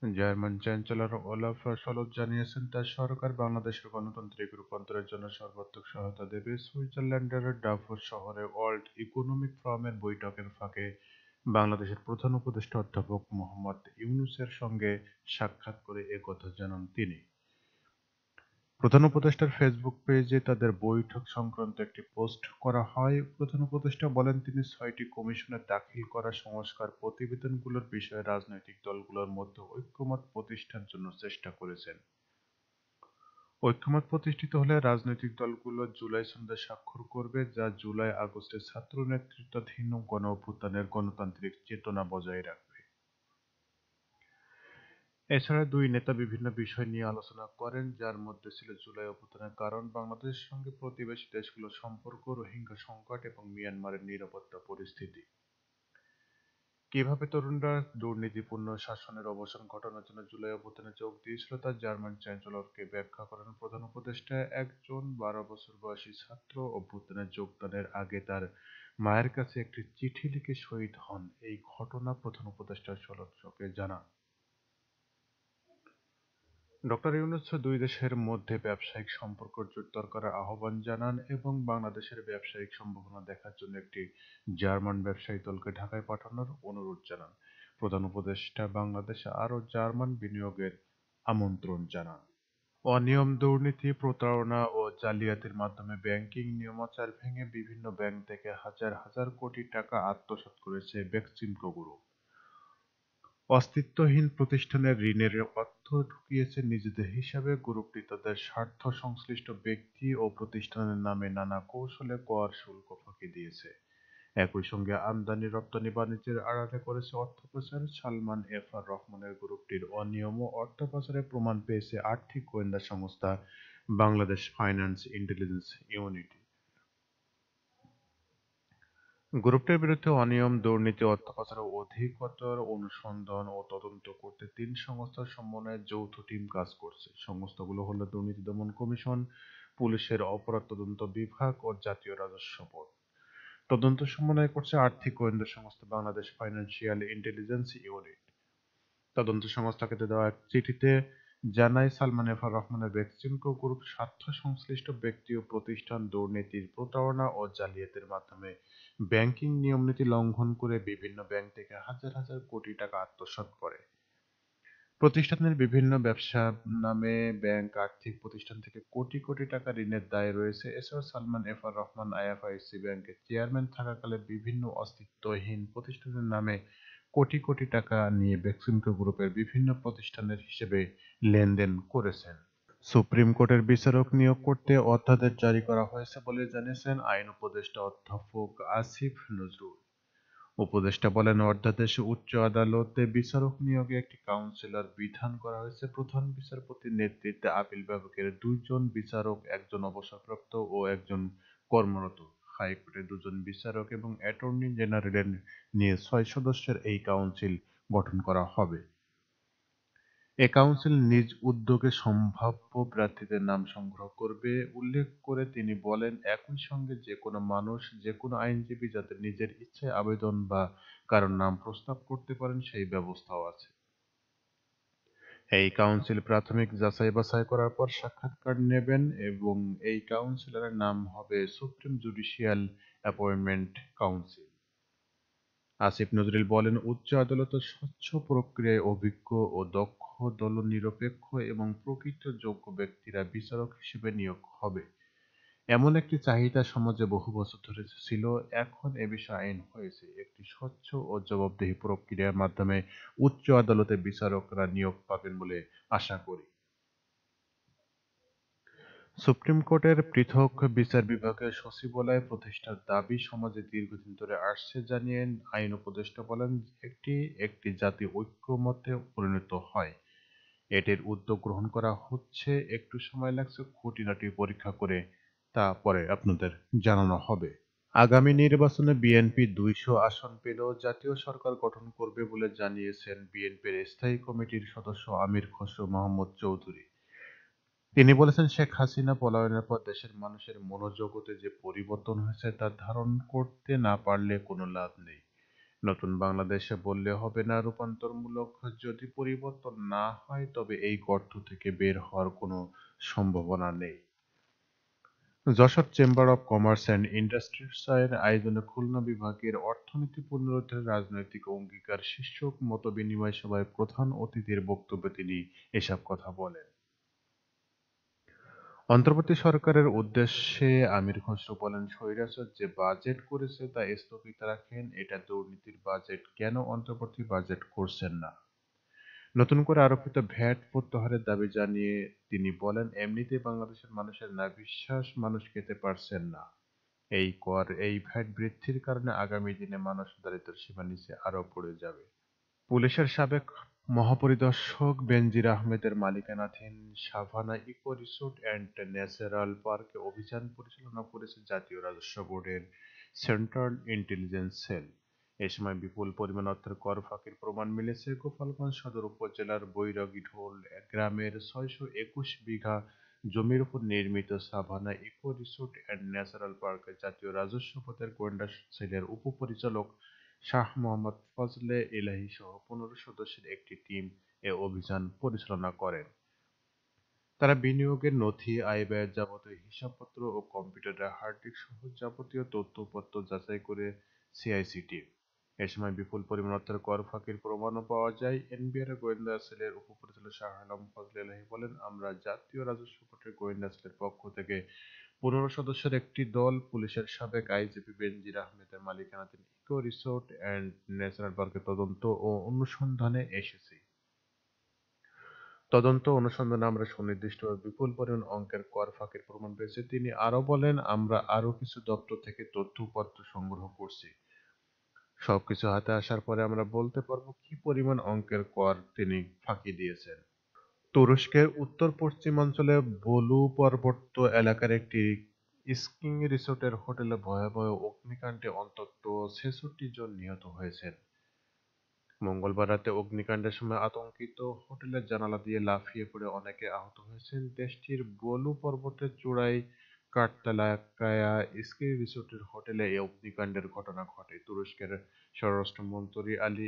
German chancellor Olaf শলৎ জানিয়েছেন, তার সরকার বাংলাদেশের গণতান্ত্রিক রূপান্তরের জন্য সর্বাত্মক সহায়তা দেবে। সুইজারল্যান্ডের ডাভোস শহরে ওয়ার্ল্ড ইকোনমিক ফোরামের বৈঠকের ফাঁকে বাংলাদেশের প্রধান উপদেষ্টা অধ্যাপক মোহাম্মদ ইউনূসের সঙ্গে সাক্ষাৎ করে এ কথা জানান তিনি। প্রধান উপদেষ্টার ফেসবুক পেজে তাদের বৈঠক সংক্রান্ত একটি পোস্ট করা হয়। প্রধান উপদেষ্টা বলেন, তিনি ৬টি কমিশনের দাখিল করা সংস্কার প্রতিবেদনগুলোর বিষয়ে রাজনৈতিক দলগুলোর মধ্যে ঐক্যমত প্রতিষ্ঠার জন্য চেষ্টা করেছেন। ঐক্যমত প্রতিষ্ঠিত হলে রাজনৈতিক দলগুলো জুলাই সনদে স্বাক্ষর করবে, যা জুলাই-আগস্টে ছাত্র নেতৃত্বাধীন গণঅভ্যুত্থানের গণতান্ত্রিক চেতনা বজায় রাখবে। এছাড়া দুই নেতা বিভিন্ন বিষয় নিয়ে আলোচনা করেন, যার মধ্যে ছিল জুলাই অভ্যুত্থানের কারণ, বাংলাদেশের সঙ্গে প্রতিবেশী দেশগুলোর সম্পর্ক, রোহিঙ্গা সংকট এবং মিয়ানমারের নিরাপত্তা পরিস্থিতি। কিভাবে তরুণরা দুর্নীতিপূর্ণ শাসনের অবসান ঘটানোর জন্য জুলাই অভ্যুত্থানে যোগ দিয়েছিল তা জার্মান চ্যান্সেলরকে ব্যাখ্যা করেন প্রধান উপদেষ্টা। একজন ১২ বছর বয়সী ছাত্র অভ্যুত্থানে যোগদানের আগে তার মায়ের কাছে একটি চিঠি লিখে শহীদ হন। এই ঘটনা প্রধান উপদেষ্টা শরৎকে জানান। ডক্টর ইউনূস দুই দেশের মধ্যে ব্যবসায়িক সম্পর্ক জোরদার করার আহ্বান জানান এবং বাংলাদেশের ব্যবসায়িক সম্ভাবনা দেখার জন্য একটি জার্মান ব্যবসায়ী দলকে ঢাকায় পাঠানোর অনুরোধ জানান। প্রধান উপদেষ্টা বাংলাদেশে আরও জার্মান বিনিয়োগের আমন্ত্রণ জানান। অনিয়ম, দুর্নীতি, প্রতারণা ও জালিয়াতির মাধ্যমে ব্যাংকিং নিয়মাচার ভেঙে বিভিন্ন ব্যাংক থেকে হাজার হাজার কোটি টাকা আত্মসাৎ করেছে বেক্সিমকো গ্রুপ। অস্তিত্বহীন প্রতিষ্ঠানে ঋণের অর্থ ঢুকিয়েছে নিজেদের হিসাবে। গ্রুপটি তাদের স্বার্থ সংশ্লিষ্ট ব্যক্তি ও প্রতিষ্ঠানের নামে নানা কৌশলে কর শুল্ক ফাঁকি দিয়েছে। একই সঙ্গে আমদানি-রপ্তানি বাণিজ্যের আড়ালে করেছে অর্থপাচার। সালমান এফ আর রহমানের গ্রুপটির অনিয়ম ও অর্থ পাচারের প্রমাণ পেয়েছে আর্থিক গোয়েন্দা সংস্থা বাংলাদেশ ফাইন্যান্স ইন্টেলিজেন্স ইউনিট। গ্রুপটির বিরুদ্ধে অনিয়ম, দুর্নীতি, অর্থ পাচার ও অধিকতর অনুসন্ধান ও তদন্ত করতে ৩ সংস্থার সমন্বয়ে যৌথ টিম কাজ করছে। সংস্থাগুলো হলো দুর্নীতি দমন কমিশন, পুলিশের অপরাধ তদন্ত বিভাগ ও জাতীয় রাজস্ব বোর্ড। তদন্ত সমন্বয় করছে আর্থিক গোয়েন্দা সংস্থা বাংলাদেশ ফাইন্যান্সিয়াল ইন্টেলিজেন্স ইউনিট। তদন্ত সংস্থাকে দেওয়া এক চিঠিতে জানায়, সালমান এফ আর রহমানের বেক্সিমকো গ্রুপ স্বার্থ সংশ্লিষ্ট ব্যক্তি ও প্রতিষ্ঠান দুর্নীতি, প্রতারণা ও জালিয়াতির মাধ্যমে ব্যাংকিং নিয়মনীতি লঙ্ঘন করে বিভিন্ন ব্যাংক থেকে হাজার হাজার কোটি টাকা আত্মসাৎ করে। প্রতিষ্ঠানের বিভিন্ন ব্যবসা নামে ব্যাংক, আর্থিক প্রতিষ্ঠান থেকে কোটি কোটি টাকা ঋণের দায় রয়েছে। এছাড়াও Salman F R Rahman IFIC ব্যাংকের চেয়ারম্যান থাকাকালে বিভিন্ন অস্তিত্বহীন প্রতিষ্ঠানের নামে কোটি কোটি টাকা নিয়ে বেক্সিমকো গ্রুপের বিভিন্ন প্রতিষ্ঠানের হিসেবে লেনদেন করেছেন। সুপ্রিম কোর্টের বিচারক নিয়োগ করতে অধ্যাদেশ জারি করা হয়েছে বলে জানিয়েছেন আইন উপদেষ্টা অধ্যাপক আসিফ নজরুল। উপদেষ্টা বলেন, অধ্যাদেশে উচ্চ আদালতে বিচারক নিয়োগে একটি কাউন্সিলর বিধান করা হয়েছে। প্রধান বিচারপতির নেতৃত্বে আপিল বিভাগের ২ জন বিচারক, একজন অবসরপ্রাপ্ত ও একজন কর্মরত, হাইকোর্টের ২ জন বিচারক এবং অ্যাটর্নি জেনারেলের নিয়ে ৬ সদস্যের এই কাউন্সিল গঠন করা হবে। এ কাউন্সিল নিজ উদ্যোগে সম্ভাব্য প্রার্থীদের নাম সংগ্রহ করবে উল্লেখ করে তিনি বলেন, একই সঙ্গে যেকোনো মানুষ, যেকোনো আইনজীবী যাতে নিজের ইচ্ছায় আবেদন বা কারো নাম প্রস্তাব করতে পারেন সেই ব্যবস্থাও আছে। এই কাউন্সিল প্রাথমিক যাচাই-বাছাই করার পর সাক্ষাৎকার নেবেন এবং এই কাউন্সিলরের নাম হবে supreme judicial appointment council. Asif Nazrul বলেন, উচ্চ আদালতের স্বচ্ছ প্রক্রিয়ায় অভিজ্ঞ ও দক্ষ দলনিরপেক্ষ এবং প্রকৃত যোগ্য ব্যক্তিরা বিচারক হিসেবে নিয়োগ হবে। এমন একটি চাহিদা সমাজে বহু বছর ধরে ছিল। এখন এ বিষয়ে আইন হয়েছে। একটি স্বচ্ছ ও জবাবদিহি প্রক্রিয়ার মাধ্যমে উচ্চ আদালতে বিচারকরা নিয়োগ পাবেন বলে আশা করি। সুপ্রিম কোর্টের পৃথক বিচার বিভাগের সচিবালয় প্রতিষ্ঠার দাবি সমাজে দীর্ঘদিন ধরে আসছে জানিয়ে আইন উপদেষ্টা বলেন, একটি একটি জাতি ঐক্যমত্যে পরিণত হয়। এটির উদ্যোগ গ্রহণ করা হচ্ছে। একটু সময় লাগছে, খুঁটিনাটি পরীক্ষা করে তা পরে আপনাদের জানানো হবে। আগামী নির্বাচনে বিএনপি ২০০ আসন পেলেও জাতীয় সরকার গঠন করবে বলে জানিয়েছেন বিএনপির স্থায়ী কমিটির সদস্য আমির খসরু মাহমুদ চৌধুরী। তিনি বলেছেন, শেখ হাসিনা পলায়নের পর দেশের মানুষের মনোজগতে যে পরিবর্তন হয়েছে তা ধারণ করতে না পারলে কোনো লাভ নেই। নতুন বাংলাদেশে বললে হবে না রূপান্তরমূলক, যদি পরিবর্তন না হয় তবে এই গর্ত থেকে বের হওয়ার কোনো সম্ভাবনা নেই। Jessore chamber of commerce and ইন্ডাস্ট্রিজের আয়োজনে খুলনা বিভাগের অর্থনীতি পুনরুদ্ধারের রাজনৈতিক অঙ্গীকার শীর্ষক মতবিনিময় সভায় প্রধান অতিথির বক্তব্যে তিনি এসব কথা বলেন। অন্তর্বর্তী সরকারের উদ্দেশ্যে আমির খসরু বলেন, স্বৈরাচার যে বাজেট করেছে তা স্থগিত রাখেন, এটা দুর্নীতির বাজেট, কেন অন্তর্বর্তী বাজেট করছেন না? নতুন করে আরোপিত ভ্যাট প্রত্যাহারের দাবি জানিয়ে তিনি বলেন, এমনিতেই বাংলাদেশের মানুষের ন্যায়বিশ্বাস মানুষ খেতে পারছেন না। এই কর, এই ভ্যাট বৃদ্ধির কারণে আগামী দিনে মানুষ দারিদ্র্যের সীমার নিচে আরো পড়ে যাবে। পুলিশের সাবেক মহাপরিদর্শক বেনজির আহমেদের মালিকানাধীন Savanna Eco Resort and Natural পার্কে অভিযান পরিচালনা করেছে জাতীয় রাজস্ব বোর্ডের সেন্ট্রাল ইন্টেলিজেন্স সেল। এ সময় বিপুল পরিমাণ অর্থের কর ফাঁকির প্রমাণ মিলেছে। গোপালগঞ্জ সদর উপজেলার বৈরাগী ঢোল গ্রামের ৬২১ বিঘা জমির উপর নির্মিত Savanna Eco Resort and Natural পার্কে জাতীয় রাজস্ব বোর্ডের গোয়েন্দা সেলের উপপরিচালক শাহ মোহাম্মদ ফজলে ইলাহী সহ ১৫ সদস্যের একটি টিম এ অভিযান পরিচালনা করেন। তারা বিনিয়োগের নথি, আয়-ব্যয়ের যাবতীয় হিসাবপত্র ও কম্পিউটারের হার্ড ডিস্ক সহ যাবতীয় তথ্যউপাত্ত যাচাই করে সিআইসিটি। এ সময় বিপুল পরিমাণ অর্থের কর ফাঁকির প্রমাণও পাওয়া যায়। এনবিআর গোয়েন্দা সেলের উপপরিচালক শাহ আলম ফজলে ইলাহী বলেন, আমরা জাতীয় রাজস্ব বোর্ডের গোয়েন্দা সেলের পক্ষ থেকে ১৫ সদস্যের একটি দল পুলিশের সাবেক আইজিপি বেনজির আহমেদের মালিকানাধীন ইকো রিসোর্ট অ্যান্ড ন্যাশনাল পার্কে তদন্ত ও অনুসন্ধানে এসেছি। তদন্ত অনুসন্ধানে আমরা সুনির্দিষ্ট ও বিপুল পরিমাণ অঙ্কের কর ফাঁকির প্রমাণ পেয়েছি। তিনি আরো বলেন, আমরা আরো কিছু দপ্তর থেকে তথ্য উপাত্ত সংগ্রহ করছি। সবকিছু হাতে আসার পরে আমরা বলতে পারবো কি পরিমাণ অঙ্কের কর তিনি ফাঁকি দিয়েছেন। তুরস্কের উত্তর-পশ্চিমাঞ্চলে বলু পার্বত্য এলাকার একটি স্কিং রিসোর্টের হোটেলে ভয়াবহ অগ্নিকাণ্ডে অন্তত ৬৬ জন নিহত হয়েছেন। মঙ্গলবার রাতে অগ্নিকাণ্ডের সময় আতঙ্কিত হোটেলের জানালা দিয়ে লাফিয়ে পড়ে অনেকে আহত হয়েছেন। দেশটির বলু পর্বতের চূড়ায় কার্তালাকায়া স্কি রিসোর্টের হোটেলে এই অগ্নিকাণ্ডের ঘটনা ঘটে। তুরস্কের স্বরাষ্ট্রমন্ত্রী আলী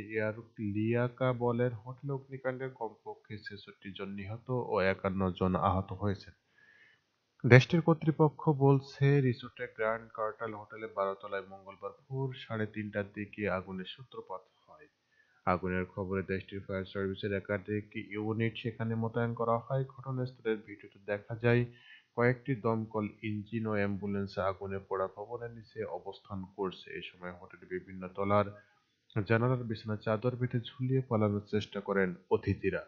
লিয়াকা বলেন, হোটেলে অগ্নিকাণ্ডে কমপক্ষে ৬৬ জন নিহত ও ৫১ জন আহত হয়েছেন। দেশটির কর্তৃপক্ষ বলছে, রিসোর্টের গ্র্যান্ড কার্টাল হোটেলে ১২ তলায় মঙ্গলবার ভোর ৩:৩০টার দিকে আগুনের সূত্রপাত হয়। আগুনের খবরে দেশটির ফায়ার সার্ভিসের একাধিক ইউনিট সেখানে মোতায়েন করা হয়। ঘটনাস্থলের ভিডিওতে দেখা যায় কয়েকটি দমকল ইঞ্জিন ও অ্যাম্বুলেন্স আগুনে পোড়া ভবনের নিচে অবস্থান করছে। এ সময় হোটেলের বিভিন্ন তলার জানালার বিছানায় চাদর বেঁধে ঝুলিয়ে পালানোর চেষ্টা করেন অতিথিরা।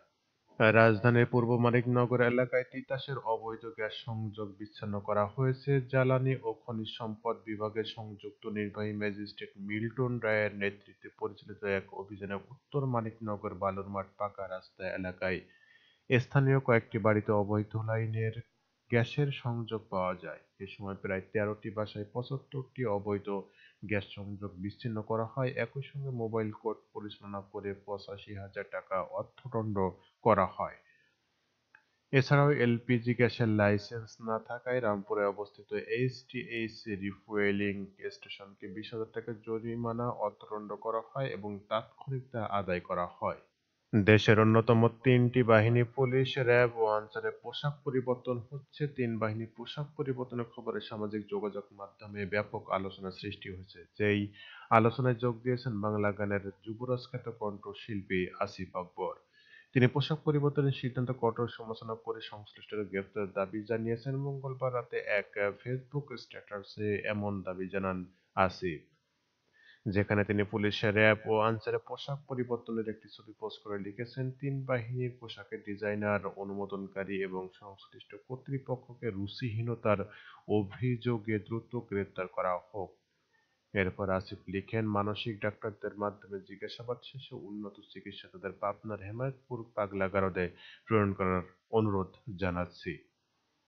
রাজধানীর পূর্ব মানিকনগর এলাকায় তিতাসের অবৈধ গ্যাস সংযোগ বিচ্ছিন্ন করা হয়েছে। জ্বালানি ও খনিজ সম্পদ বিভাগের সংযুক্ত নির্বাহী ম্যাজিস্ট্রেট মিল্টন রায়ের নেতৃত্বে পরিচালিত এক অভিযানে উত্তর মানিকনগর বালুরমাঠ পাকা রাস্তা এলাকায় স্থানীয় কয়েকটি বাড়িতে অবৈধ লাইনের গ্যাসের সংযোগ পাওয়া যায়। এ সময় প্রায় ১৩টি বাসায় ৭৫টি অবৈধ গ্যাস সংযোগ বিচ্ছিন্ন করা হয়। একই সঙ্গে মোবাইল কোর্ট পরিচালনা করে ৮৫,০০০ টাকা অর্থদণ্ড করা হয়। এছাড়াও এলপিজি গ্যাসের লাইসেন্স না থাকায় রামপুরে অবস্থিত এইচটিএইচ রিফুয়েলিং স্টেশনকে ২০,০০০ টাকা জরিমানা অর্থদণ্ড করা হয় এবং তাৎক্ষণিক তা আদায় করা হয়। দেশের অন্যতম তিনটি বাহিনী পুলিশ, র্যাব ও আনসারের পোশাক পরিবর্তন হচ্ছে। তিন বাহিনীর পোশাক পরিবর্তনের খবরে সামাজিক যোগাযোগ মাধ্যমে ব্যাপক আলোচনার সৃষ্টি হয়েছে। যেই আলোচনায় যোগ দিয়েছেন বাংলা গানের যুবরাজ খ্যাত কণ্ঠশিল্পী আসিফ আকবর। তিনি পোশাক পরিবর্তনের সিদ্ধান্ত কঠোর সমালোচনা করে সংশ্লিষ্টদের গ্রেপ্তারের দাবি জানিয়েছেন। মঙ্গলবার রাতে এক ফেসবুক স্ট্যাটাসে এমন দাবি জানান আসিফ, যেখানে তিনি পুলিশ, র্যাব ও আনসারের পোশাক পরিবর্তনের একটি ছবি পোস্ট করে লিখেছেন, তিন বাহিনীর পোশাকের ডিজাইনার, অনুমোদনকারী এবং সংশ্লিষ্ট কর্তৃপক্ষকে রুচিহীনতার অভিযোগে দ্রুত গ্রেপ্তার করা হোক। এরপর আসিফ লিখেন, মানসিক ডাক্তারদের মাধ্যমে জিজ্ঞাসাবাদ শেষে উন্নত চিকিৎসা তাদের পাবনার হেমায়েতপুর পাগলা গারদে প্রেরণ করার অনুরোধ জানাচ্ছি।